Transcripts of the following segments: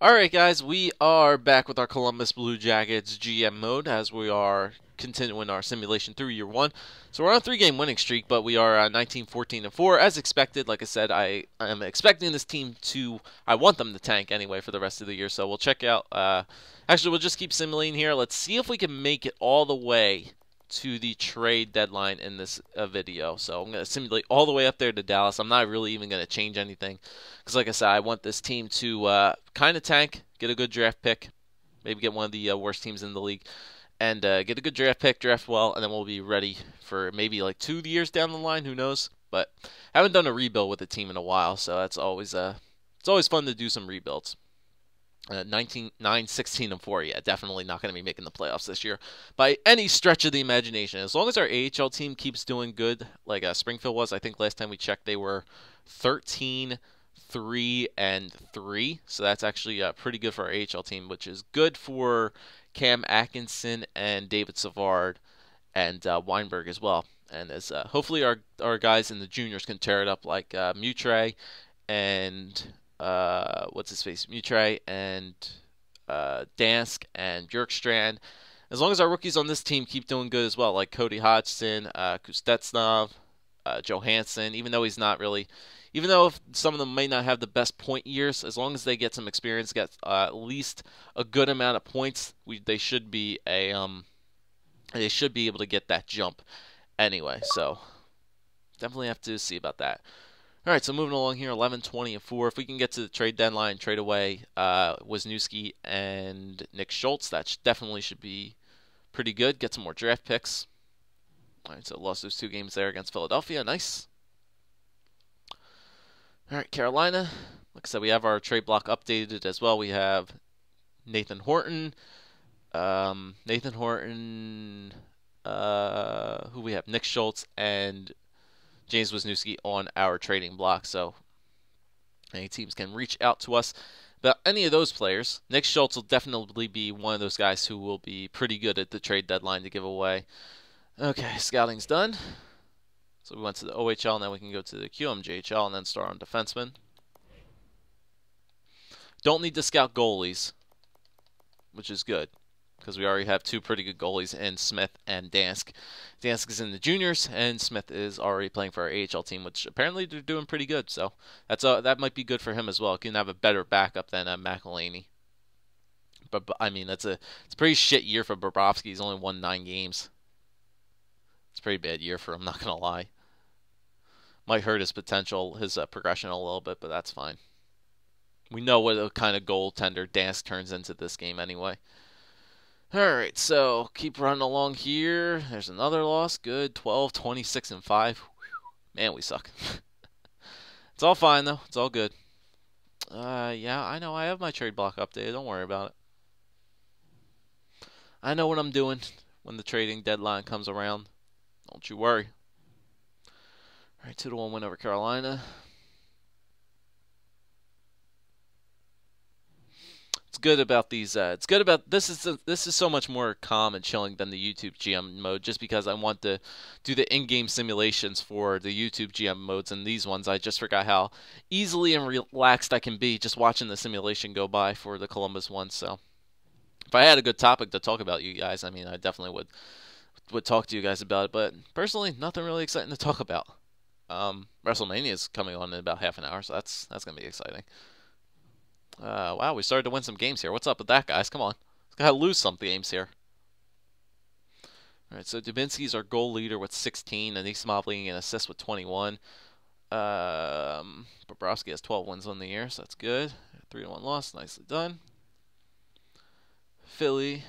Alright guys, we are back with our Columbus Blue Jackets GM mode as we are continuing our simulation through year one. So we're on a 3-game winning streak, but we are 19, 14, and 4 as expected. Like I said, I am expecting this team I want them to tank anyway for the rest of the year. So we'll check out, actually we'll just keep simulating here. Let's see if we can make it all the way to the trade deadline in this video. So I'm going to simulate all the way up there to Dallas. I'm not really even going to change anything because, like I said, I want this team to kind of tank, get a good draft pick, maybe get one of the worst teams in the league, and get a good draft pick, draft well, and then we'll be ready for maybe like 2 years down the line. Who knows? But I haven't done a rebuild with the team in a while, so that's always it's always fun to do some rebuilds. 19, 9, 16, and 4. Yeah, definitely not going to be making the playoffs this year by any stretch of the imagination. As long as our AHL team keeps doing good, like Springfield was, I think last time we checked they were 13, 3, and 3. So that's actually pretty good for our AHL team, which is good for Cam Atkinson and David Savard and Weinberg as well. And as hopefully our guys in the juniors can tear it up like Mutre and what's his face, Mutre and Dansk and Bjorkstrand. As long as our rookies on this team keep doing good as well, like Cody Hodgson, Kustetsov, Johansson, even though he's not really, even though some of them may not have the best point years, as long as they get some experience, get at least a good amount of points, they should be they should be able to get that jump anyway. So definitely have to see about that. All right, so moving along here, 11, 20, and 4. If we can get to the trade deadline, trade away Wisniewski and Nick Schultz, that definitely should be pretty good. Get some more draft picks. All right, so lost those 2 games there against Philadelphia. Nice. All right, Carolina. Like I said, we have our trade block updated as well. We have Nathan Horton. Who we have? Nick Schultz and James Wisniewski on our trading block, so any teams can reach out to us about any of those players. Nick Schultz will definitely be one of those guys who will be pretty good at the trade deadline to give away. Okay, scouting's done. So we went to the OHL, now we can go to the QMJHL and then start on defensemen. Don't need to scout goalies, which is good, because we already have 2 pretty good goalies in Smith and Dansk. Dansk is in the juniors, and Smith is already playing for our AHL team, which apparently they're doing pretty good. So that might be good for him as well. He can have a better backup than McElhaney. But I mean, it's a pretty shit year for Bobrovsky. He's only won 9 games. It's a pretty bad year for him, not gonna lie. Might hurt his potential, his progression a little bit, but that's fine. We know what kind of goaltender Dansk turns into this game anyway. Alright, so keep running along here. There's another loss. Good. 12, 26, and 5. Whew. Man, we suck. It's all fine, though. It's all good. Yeah, I know. I have my trade block updated. Don't worry about it. I know what I'm doing when the trading deadline comes around. Don't you worry. Alright, 2-1 win over Carolina. It's good about these. It's good about this is so much more calm and chilling than the YouTube GM mode, just because I want to do the in-game simulations for the YouTube GM modes, and these ones I just forgot how easily and relaxed I can be just watching the simulation go by for the Columbus one. So if I had a good topic to talk about, you guys, I mean, I definitely would talk to you guys about it. But personally, nothing really exciting to talk about. WrestleMania is coming on in about half an hour, so that's gonna be exciting. Wow, we started to win some games here. What's up with that, guys? Come on. Let's gotta lose some games here. Alright, so Dubinsky's our goal leader with 16, and Anisimov leading an assist with 21. Bobrovsky has 12 wins on the year, so that's good. 3-1 loss, nicely done. Philly,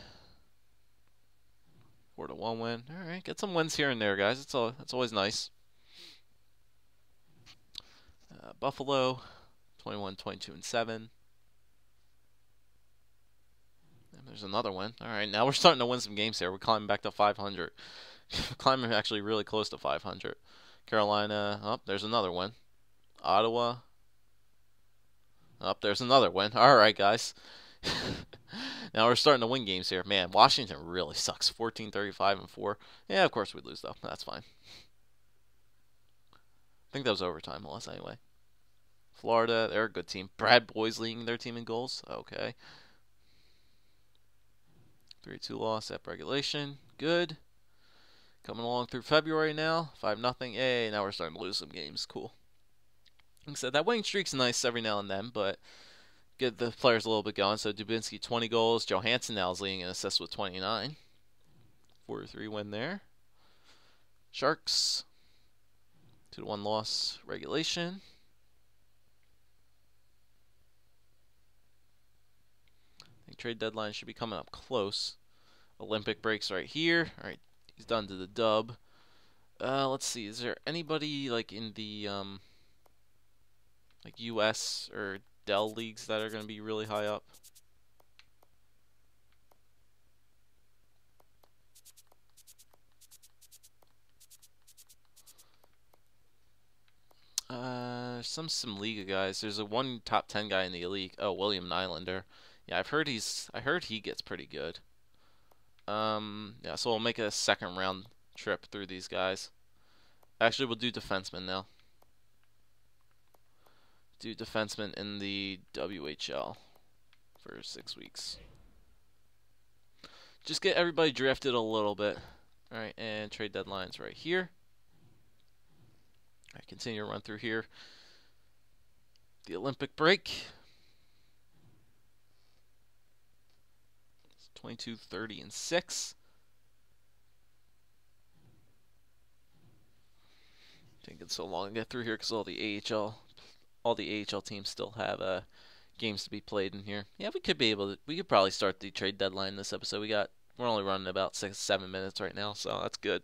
4-1 win. Alright, get some wins here and there, guys. That's always nice. Buffalo, 21, 22, and 7. There's another one. All right, now we're starting to win some games here. We're climbing back to 500. Climbing actually really close to 500. Carolina. Oh, there's another one. Ottawa. Oh, there's another one. All right, guys. Now we're starting to win games here. Man, Washington really sucks. 14, 35, and 4. Yeah, of course we lose, though. That's fine. I think that was overtime, Melissa, anyway. Florida, they're a good team. Brad Boy's leading their team in goals. Okay. 3-2 loss at regulation. Good. Coming along through February now. 5-0. Hey, now we're starting to lose some games. Cool. Like I said, that winning streak's nice every now and then, but get the players a little bit going. So Dubinsky, 20 goals. Johansson now is leading in assists with 29. 4-3 win there. Sharks, 2-1 loss regulation. I think trade deadline should be coming up close. Olympic breaks right here. All right, he's done to the dub. Let's see. Is there anybody like in the like U.S. or Dell leagues that are going to be really high up? Some Liga guys. There's a one top 10 guy in the league. Oh, William Nylander. Yeah, I heard he gets pretty good. Yeah, so we'll make a second round trip through these guys. Actually, we'll do defensemen now. Do defensemen in the WHL for 6 weeks. Just get everybody drafted a little bit. All right, and trade deadlines right here. I continue to run through here. The Olympic break. 22, 30, and 6. Taking so long to get through here because all the AHL teams still have games to be played in here. Yeah, we could probably start the trade deadline this episode. We're only running about 6-7 minutes right now, so that's good.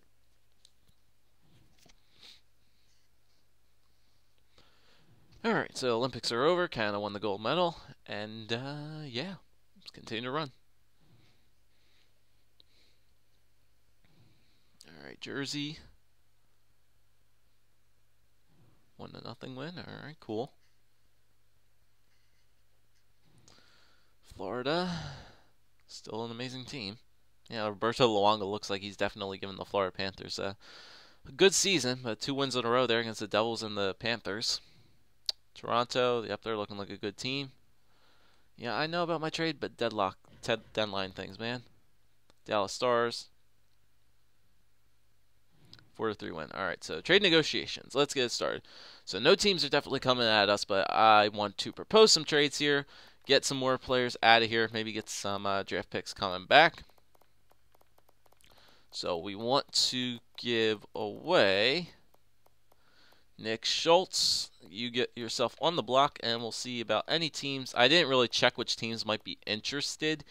All right, so Olympics are over. Canada won the gold medal, and yeah, let's continue to run. All right, Jersey. 1-0 win. All right, cool. Florida, still an amazing team. Yeah, Roberto Luongo looks like he's definitely given the Florida Panthers a good season, but 2 wins in a row there against the Devils and the Panthers. Toronto, yep, they're looking like a good team. Yeah, I know about my trade, but deadline things, man. Dallas Stars, 4-3 win. All right, so trade negotiations. Let's get it started. So no teams are definitely coming at us, but I want to propose some trades here, get some more players out of here, maybe get some draft picks coming back. So we want to give away Nick Schultz. You get yourself on the block, and we'll see about any teams. I didn't really check which teams might be interested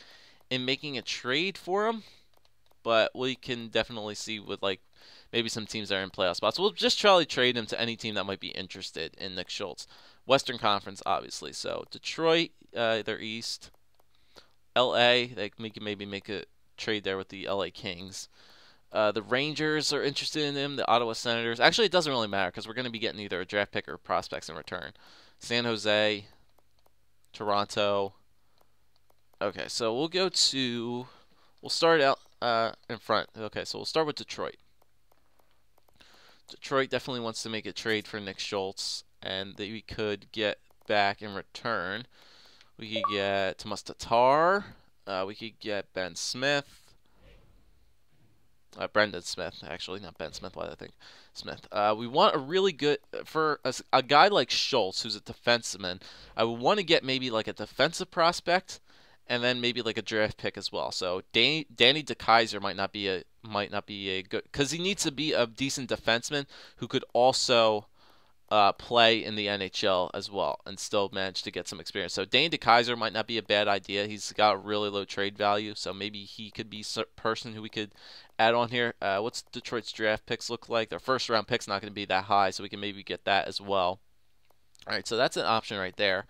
in making a trade for him, but we can definitely see with like maybe some teams that are in playoff spots. We'll just try to trade him to any team that might be interested in Nick Schultz. Western Conference, obviously. So Detroit, they're East. LA, we can maybe make a trade there with the LA Kings. The Rangers are interested in him. The Ottawa Senators. Actually, it doesn't really matter because we're going to be getting either a draft pick or prospects in return. San Jose, Toronto. Okay, so we'll start out in front. Okay, so we'll start with Detroit. Detroit definitely wants to make a trade for Nick Schultz, and we could get back in return. We could get Tomas Tatar. We could get Ben Smith. Brendan Smith, actually, not Ben Smith. Why did I think Smith? We want a really good for a guy like Schultz, who's a defenseman. I would want to get maybe like a defensive prospect, and then maybe like a draft pick as well. So Danny DeKeyser might not be a good, because he needs to be a decent defenseman who could also play in the NHL as well and still manage to get some experience. So Danny DeKeyser might not be a bad idea. He's got a really low trade value, so maybe he could be a person who we could add on here. What's Detroit's draft picks look like? Their first round pick's not going to be that high, so we can maybe get that as well. All right, so that's an option right there.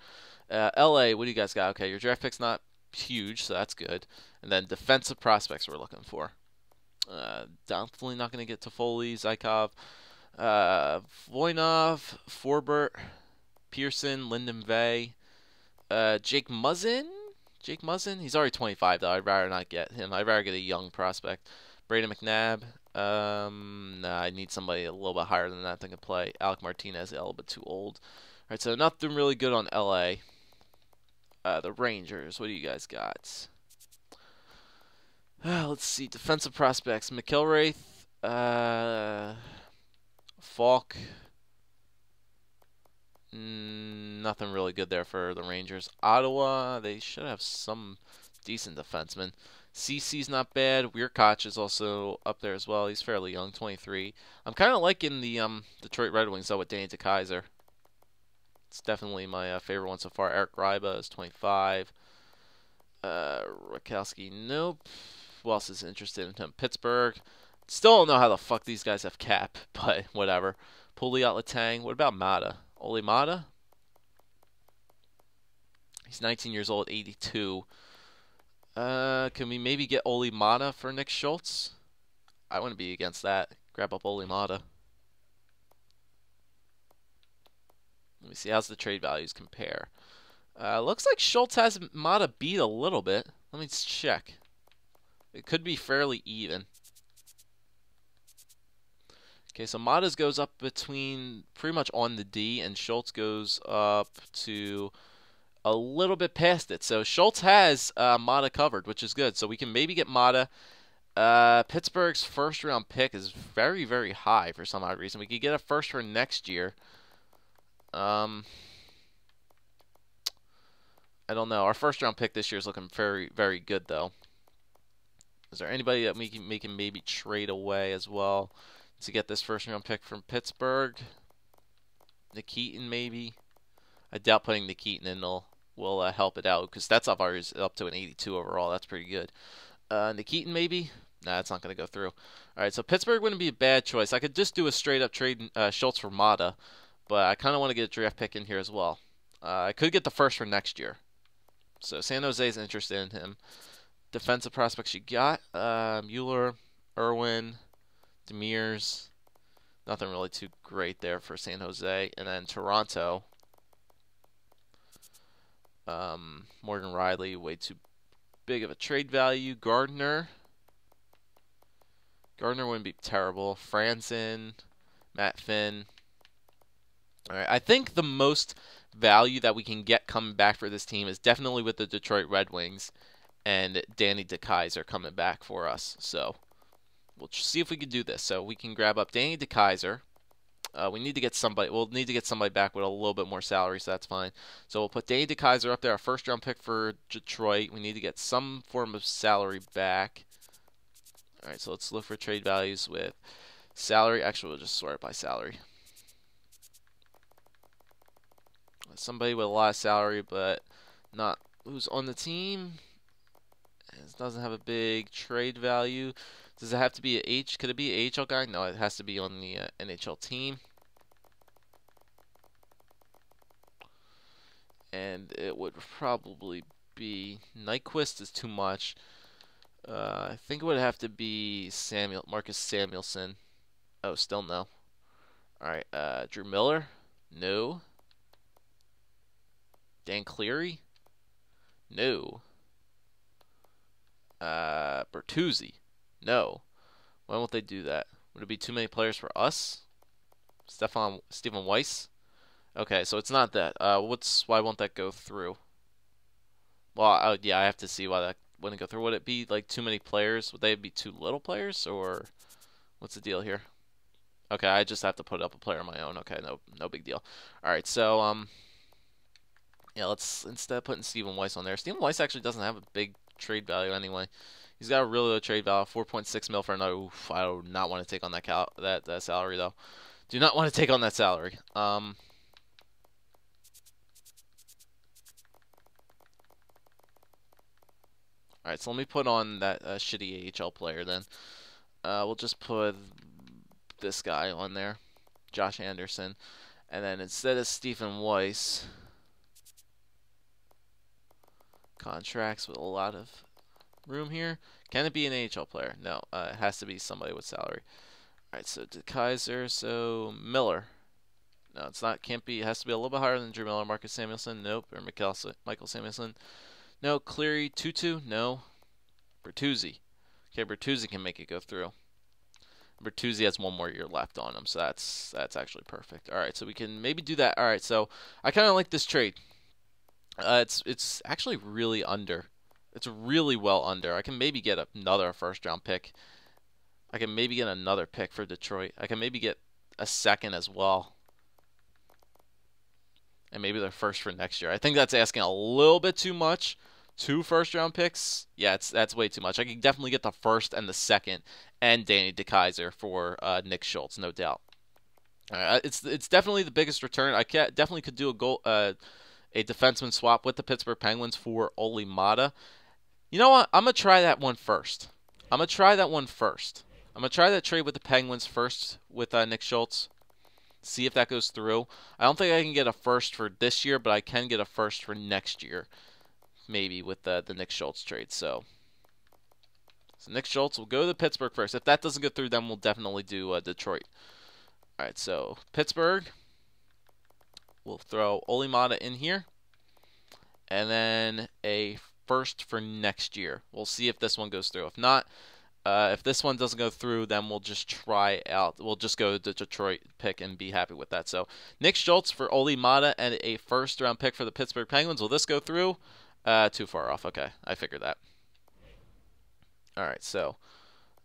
LA, what do you guys got? Okay, your draft pick's not huge, so that's good. And then defensive prospects we're looking for. Definitely not going to get Toffoli, Zykov, Voynov, Forbert, Pearson, Lyndon Vey, Jake Muzzin. He's already 25 though. I'd rather not get him. I'd rather get a young prospect. Braden McNabb. Nah, I need somebody a little bit higher than that that can play. Alec Martinez, a little bit too old. right, so nothing really good on LA. The Rangers, what do you guys got? Let's see. Defensive prospects. McIlwraith. Falk. Nothing really good there for the Rangers. Ottawa, they should have some decent defensemen. CC's not bad. Weirkoch is also up there as well. He's fairly young, 23. I'm kind of liking the Detroit Red Wings, though, with Danny DeKeyser. It's definitely my favorite one so far. Eric Gryba is 25. Rakowski, nope. Who else is interested in him? Pittsburgh. Still don't know how the fuck these guys have cap, but whatever. Pouliot Letang. What about Mata? Oli Mata? He's 19 years old, 82. Can we maybe get Oli Mata for Nick Schultz? I wouldn't be against that. Grab up Oli Mata. Let me see. How's the trade values compare? Looks like Schultz has Mata beat a little bit. Let me check. It could be fairly even. Okay, so Mata's goes up between pretty much on the D, and Schultz goes up to a little bit past it. So Schultz has Mata covered, which is good. So we can maybe get Mata. Pittsburgh's first round pick is very, very high for some odd reason. We could get a first for next year. I don't know. Our first round pick this year is looking very, very good, though. Is there anybody that we can maybe trade away as well to get this first round pick from Pittsburgh? Nikitin, maybe. I doubt putting Nikitin in will help it out, because that's up to an 82 overall. That's pretty good. Nikitin, maybe. Nah, it's not going to go through. All right, so Pittsburgh wouldn't be a bad choice. I could just do a straight up trade Schultz for Mata, but I kind of want to get a draft pick in here as well. I could get the first for next year. So San Jose is interested in him. Defensive prospects you got: Mueller, Irwin, Demers. Nothing really too great there for San Jose. And then Toronto. Morgan Riley, way too big of a trade value. Gardner wouldn't be terrible. Franzen, Matt Finn. All right, I think the most value that we can get coming back for this team is definitely with the Detroit Red Wings and Danny DeKeyser coming back for us. So we'll see if we can do this. So we can grab up Danny DeKeyser. We need to get somebody. We'll need to get somebody back with a little bit more salary, so that's fine. So we'll put Danny DeKeyser up there, our first round pick for Detroit. We need to get some form of salary back. All right, so let's look for trade values with salary. Actually, we'll just sort it by salary. Somebody with a lot of salary, but not who's on the team. It doesn't have a big trade value. Does it have to be a Could it be an AHL guy? No, it has to be on the NHL team. And it would probably be Nyquist is too much. I think it would have to be Marcus Samuelsson. Oh, still no. All right, Drew Miller, no. Dan Cleary, no. Bertuzzi, no. Why won't they do that? Would it be too many players for us? Stephen Weiss? Okay, so it's not that. Why won't that go through? Well, yeah, I have to see why that wouldn't go through. Would it be like too many players? Would they be too little players, or what's the deal here? Okay, I just have to put up a player of my own. Okay, no big deal. All right, so yeah, let's instead of putting Stephen Weiss on there. Stephen Weiss actually doesn't have a big trade value anyway. He's got a really low trade value, 4.6 mil for another. Oof, I do not want to take on that salary though. Do not want to take on that salary. All right, so let me put on that shitty AHL player then. We'll just put this guy on there, Josh Anderson, and then instead of Stephen Weiss, contracts with a lot of room here. Can it be an AHL player? No, it has to be somebody with salary. All right, so DeKeyser, so Miller. No, it's not. Can't be. It has to be a little bit higher than Drew Miller. Marcus Samuelsson, nope. Or Michael Samuelsson, no. Cleary, Tutu, no. Bertuzzi. Okay, Bertuzzi can make it go through. Bertuzzi has 1 more year left on him, so that's actually perfect. All right, so we can maybe do that. All right, so I kind of like this trade. It's actually really under. It's really well under. I can maybe get another first round pick. I can maybe get another pick for Detroit. I can maybe get a second as well. And maybe their first for next year. I think that's asking a little bit too much. 2 first round picks? Yeah, that's way too much. I can definitely get the first and the second and Danny DeKeyser for Nick Schultz, no doubt. It's definitely the biggest return. I definitely could do a defenseman swap with the Pittsburgh Penguins for Olli Maatta. You know what? I'm going to try that one first. I'm going to try that trade with the Penguins first with Nick Schultz. See if that goes through. I don't think I can get a first for this year, but I can get a first for next year. Maybe with the Nick Schultz trade. So Nick Schultz will go to Pittsburgh first. If that doesn't go through, then we'll definitely do Detroit. All right, so Pittsburgh. We'll throw Olli Maatta in here. And then a first for next year. We'll see if this one goes through. If not, if this one doesn't go through, then we'll just try out. We'll just go to the Detroit pick and be happy with that. So Nick Schultz for Olli Maatta and a first-round pick for the Pittsburgh Penguins. Will this go through? Too far off. Okay, I figured that. All right, so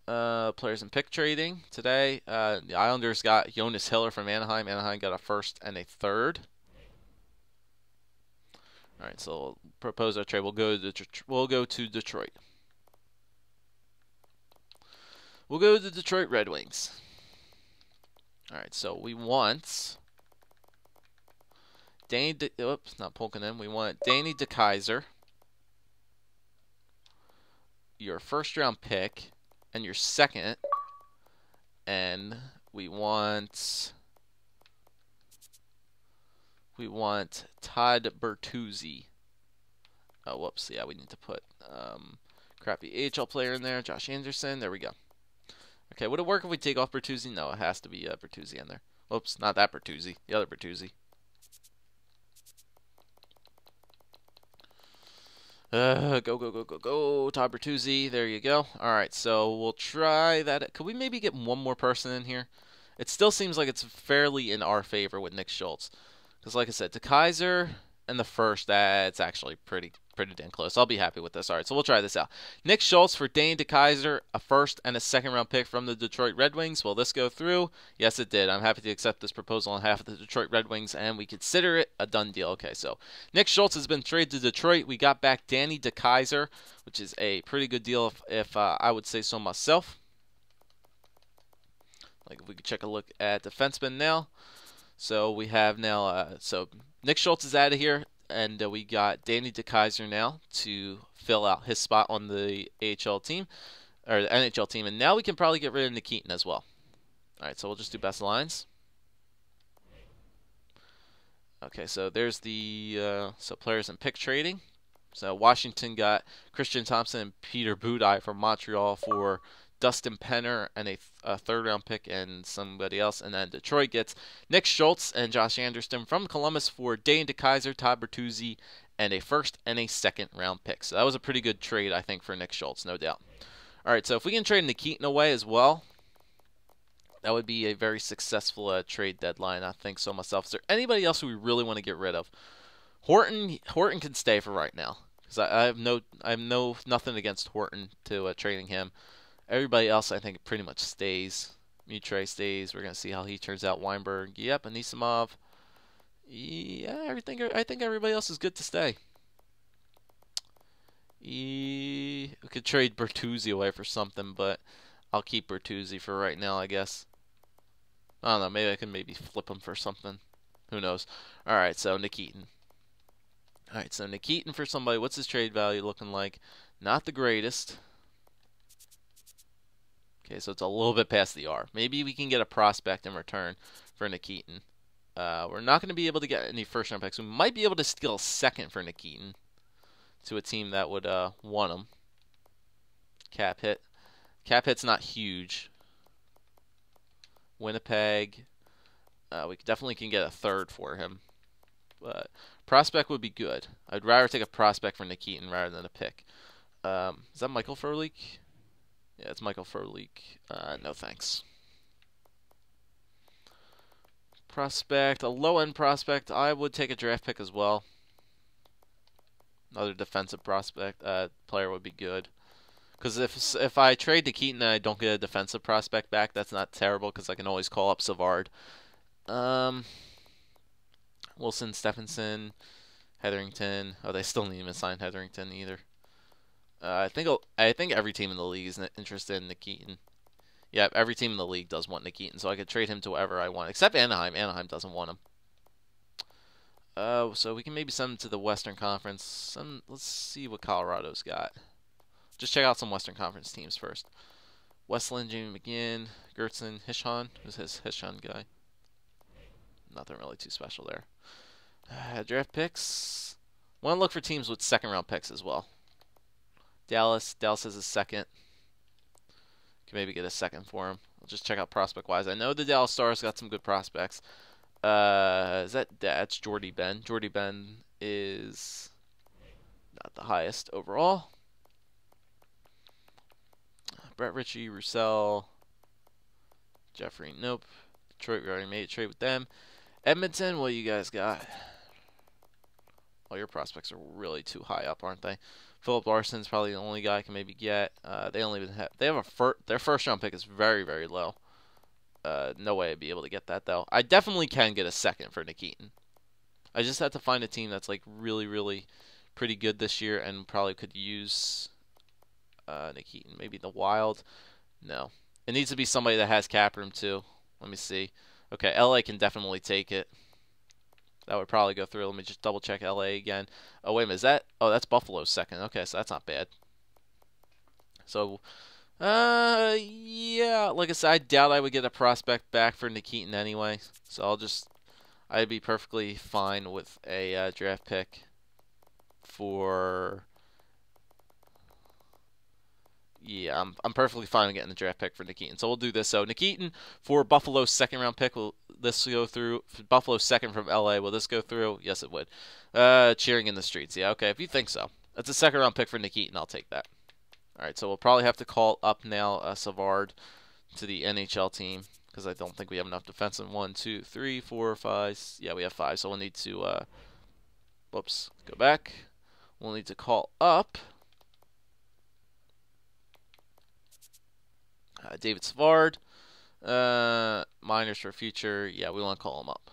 players and pick trading today. The Islanders got Jonas Hiller from Anaheim. Anaheim got a first and a third. All right, so we'll propose our trade. We'll go to Detroit. We'll go to the Detroit Red Wings. All right, so we want oops, not Polkinen. We want Danny DeKeyser, your first-round pick, and your second. And we want Todd Bertuzzi. Oh, whoops. Yeah, we need to put crappy AHL player in there. Josh Anderson. There we go. Okay, would it work if we take off Bertuzzi? No, it has to be Bertuzzi in there. Whoops, not that Bertuzzi. The other Bertuzzi. Go. Todd Bertuzzi. There you go. All right, so we'll try that. Could we maybe get one more person in here? It still seems like it's fairly in our favor with Nick Schultz. Because like I said, DeKeyser and the first, that's actually pretty damn close. I'll be happy with this. All right, so we'll try this out. Nick Schultz for Danny DeKeyser, a first and a second-round pick from the Detroit Red Wings. Will this go through? Yes, it did. I'm happy to accept this proposal on behalf of the Detroit Red Wings, and we consider it a done deal. Okay, so Nick Schultz has been traded to Detroit. We got back Danny DeKeyser, which is a pretty good deal if I would say so myself. Like if we could check a look at defensemen now. So we have now, so Nick Schultz is out of here, and we got Danny DeKeyser now to fill out his spot on the AHL team, or the NHL team, and now we can probably get rid of Nikitin as well. All right, so we'll just do best lines. Okay, so there's the so players and pick trading. So Washington got Christian Thompson and Peter Budaj from Montreal for Dustin Penner and a third-round pick and somebody else. And then Detroit gets Nick Schultz and Josh Anderson from Columbus for Danny DeKeyser, Todd Bertuzzi, and a first and a second-round pick. So that was a pretty good trade, I think, for Nick Schultz, no doubt. All right, so if we can trade Nikitin away as well, that would be a very successful trade deadline, I think so myself. Is there anybody else who we really want to get rid of? Horton can stay for right now because I have nothing against Horton to trading him. Everybody else, I think, pretty much stays. Mutre stays. We're going to see how he turns out. Weinberg, yep. Anisimov, yeah. I think everybody else is good to stay. We could trade Bertuzzi away for something, but I'll keep Bertuzzi for right now, I guess. I don't know. Maybe I can flip him for something. Who knows? All right, so Nikitin. All right, so Nikitin for somebody. What's his trade value looking like? Not the greatest. Okay, so it's a little bit past the R. Maybe we can get a prospect in return for Nikitin. We're not going to be able to get any first-round picks. We might be able to steal a second for Nikitin to a team that would want him. Cap hit. Cap hit's not huge. Winnipeg. We definitely can get a third for him. But prospect would be good. I'd rather take a prospect for Nikitin rather than a pick. Is that Michael Frolik? Yeah, it's Michael Frolik. No thanks. prospect, a low-end prospect, I would take a draft pick as well. Another defensive prospect player would be good. Because if I trade to Keaton and I don't get a defensive prospect back, that's not terrible because I can always call up Savard. Wilson, Stephenson, Hetherington. Oh, they still didn't even sign Hetherington either. I think every team in the league is interested in Nick Keaton. Yeah, every team in the league does want Nick Keaton, so I could trade him to whoever I want, except Anaheim. Anaheim doesn't want him. So we can maybe send him to the Western Conference. Let's see what Colorado's got. Just check out some Western Conference teams first. Westland, Jamie McGinn, Gertzen, Hishon. Who's his Hishon guy? Nothing really too special there. Draft picks. Want to look for teams with second-round picks as well. Dallas has a second. Can maybe get a second for him. I'll just check out prospect-wise. I know the Dallas Stars got some good prospects. That's Jordy Ben. Jordy Ben is not the highest overall. Brett Ritchie, Roussel, Jeffrey, nope. Detroit, we already made a trade with them. Edmonton, what you guys got? Well, your prospects are really too high up, aren't they? Philip Larson's probably the only guy I can maybe get. They have their first round pick is very, very low. No way I'd be able to get that though. I definitely can get a second for Nick Keaton. I just have to find a team that's like really, really pretty good this year and probably could use Nick Keaton. Maybe the Wild. No, it needs to be somebody that has cap room too. Let me see. Okay, LA can definitely take it. That would probably go through. Let me just double check LA again. Oh, wait a minute. Is that? Oh, that's Buffalo's second. Okay, so that's not bad. So, yeah. Like I said, I doubt I would get a prospect back for Nick Keaton anyway. So I'd be perfectly fine with a draft pick for. Yeah, I'm perfectly fine with getting the draft pick for Nick Keaton. So we'll do this. So Nick Keaton for Buffalo's second round pick. Will this go through? For Buffalo's second from LA. Will this go through? Yes, it would. Cheering in the streets. Yeah, okay. If you think so, that's a second round pick for Nick Keaton. I'll take that. All right. So we'll probably have to call up now Savard to the NHL team because I don't think we have enough defensemen. 1, 2, 3, 4, 5. Yeah, we have 5. So we'll need to. Whoops. Go back. We'll need to call up. David Savard, minors for future. Yeah, we want to call him up,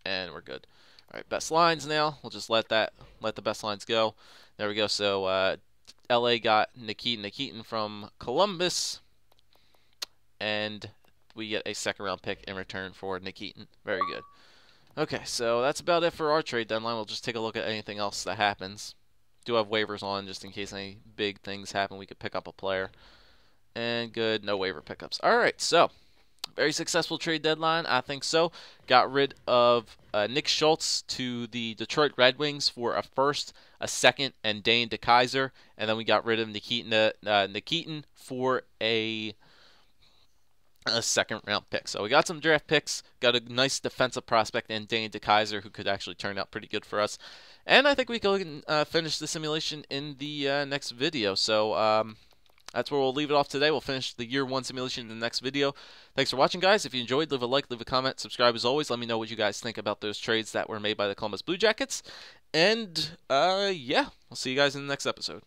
and we're good. All right, best lines now. We'll just let the best lines go. There we go. So LA got Nick Keaton from Columbus, and we get a second round pick in return for Nick Keaton. Very good. Okay, so that's about it for our trade deadline. We'll just take a look at anything else that happens. Do have waivers on just in case any big things happen. We could pick up a player. And good, no waiver pickups. All right, so very successful trade deadline, I think so. Got rid of Nick Schultz to the Detroit Red Wings for a first, a second, and Dane DeKeyser. And then we got rid of Nick Keaton for a second round pick. So we got some draft picks, got a nice defensive prospect in Dane DeKeyser who could actually turn out pretty good for us. And I think we can finish the simulation in the next video. So that's where we'll leave it off today. We'll finish the year 1 simulation in the next video. Thanks for watching, guys. If you enjoyed, leave a like, leave a comment, subscribe as always. Let me know what you guys think about those trades that were made by the Columbus Blue Jackets. And, yeah, I'll see you guys in the next episode.